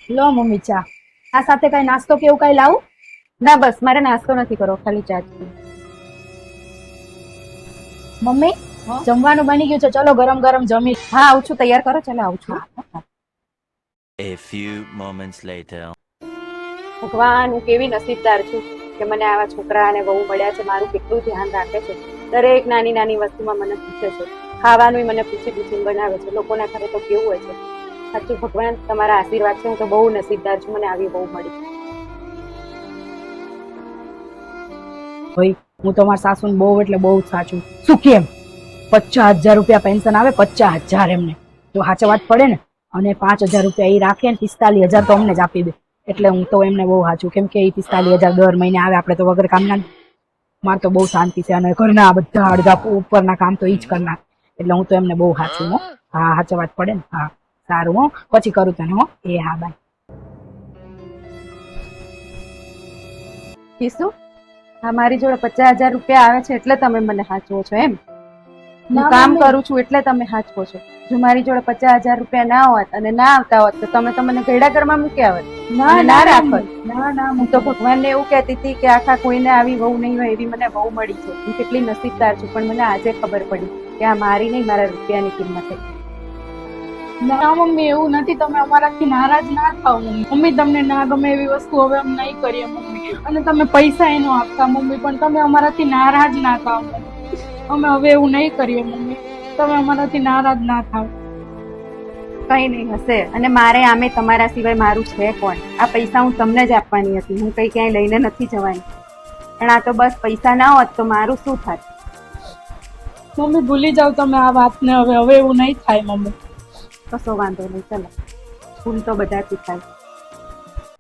લો mummy ચા. આ સાથે કઈ નાસ્તો કે એવું કઈ લાવું? ના બસ મારે નાસ્તો નથી કરવો, ખાલી ચા જ પીવી. મમ્મી જમવાનું બની ગયું છે, ચલો ગરમ ગરમ જમી. હા આવું છું, તૈયાર કરો. ચાલો આવું છું. A few moments later. ભગવાન, હું કેવી નસીબદાર છું કે મને આવા છોકરા અને વહુ મળ્યા છે. મારું કેટલું ધ્યાન રાખે છે, દરેક નાની નાની વસ્તુમાં મને પૂછે છે, ખાવાનું મને પૂછી પૂછીને બનાવે છે. લોકોના ઘરે તો કેવું હોય છે. સાચું ભગવાન તમારા આશીર્વાદ છે, હું તો બહુ નસીબદાર છું, મને આવી વહુ મળી. ભાઈ હું તો મારા સાસુ બહુ એટલે બહુ જ સાચું. શું કેમ 50,000 રૂપિયા પેન્શન આવે? 50,000 એમને જો હાચવાત પડે ને, અને 5,000 રૂપિયા એ રાખે ને 45,000 તો અમને જ આપી દે. એટલે હું તો એમને બહુ સાચું, કેમ કે એ 45,000 દર મહિને આવે, આપણે તો વગર કામના. મારે તો બહુ શાંતિ છે, અને ઘરના બધા અડધા ઉપરના કામ તો ઈ જ કરના. એટલે હું તો એમને બહુ સાચું. હો હા હાચવાત પડે ને. હા સારું, હો પછી કરું તને. હો એ હા બાય. કીશું હા, મારી જોડે 50,000 રૂપિયા આવે છે એટલે તમે મને હાચવો છો એમ? હું કામ કરું છું એટલે તમે હાચવો છો. જો મારી જોડે 50,000 રૂપિયા ના હોત અને ના આવતા હોત તો તમે તો મને ઘરડા ઘરમાં મૂક્યા હોત, ના રાખત. ના હું તો ભગવાનને એવું કહેતી હતી કે આખા કોઈને આવી વહુ નહીં હોય એવી મને વહુ મળી છે. હું કેટલી નસીબદાર છું, પણ મને આજે ખબર પડી કે આ મારી નહીં, મારા રૂપિયાની કિંમત છે. ના મમ્મી એવું નથી, તમે અમારાથી નારાજ ના થાવ મમ્મી. મમ્મી તમને ના ગમે એવી વસ્તુ હવે અમે નહીં કરીએ મમ્મી, અને તમે પૈસા એનો આપતા મમ્મી, પણ તમે અમારાથી નારાજ ના થાવ મમ્મી. અમે હવે એવું નહીં કરીએ મમ્મી, તમે અમારાથી નારાજ ના થાવ. કઈ નહીં હશે, અને મારે આમે તમારા સિવાય મારું છે કોણ? આ પૈસા હું તમને જ આપવાની હતી, હું કઈ ક્યાંય લઈને નથી જવાની. પણ આ તો બસ પૈસા ના હોત તો મારું શું થાત? મમ્મી ભૂલી જાવ તમે આ વાતને. હવે એવું નહીં થાય મમ્મી. કશો વાંધો નહીં, ચલો ભૂલ તો બધાથી થાય.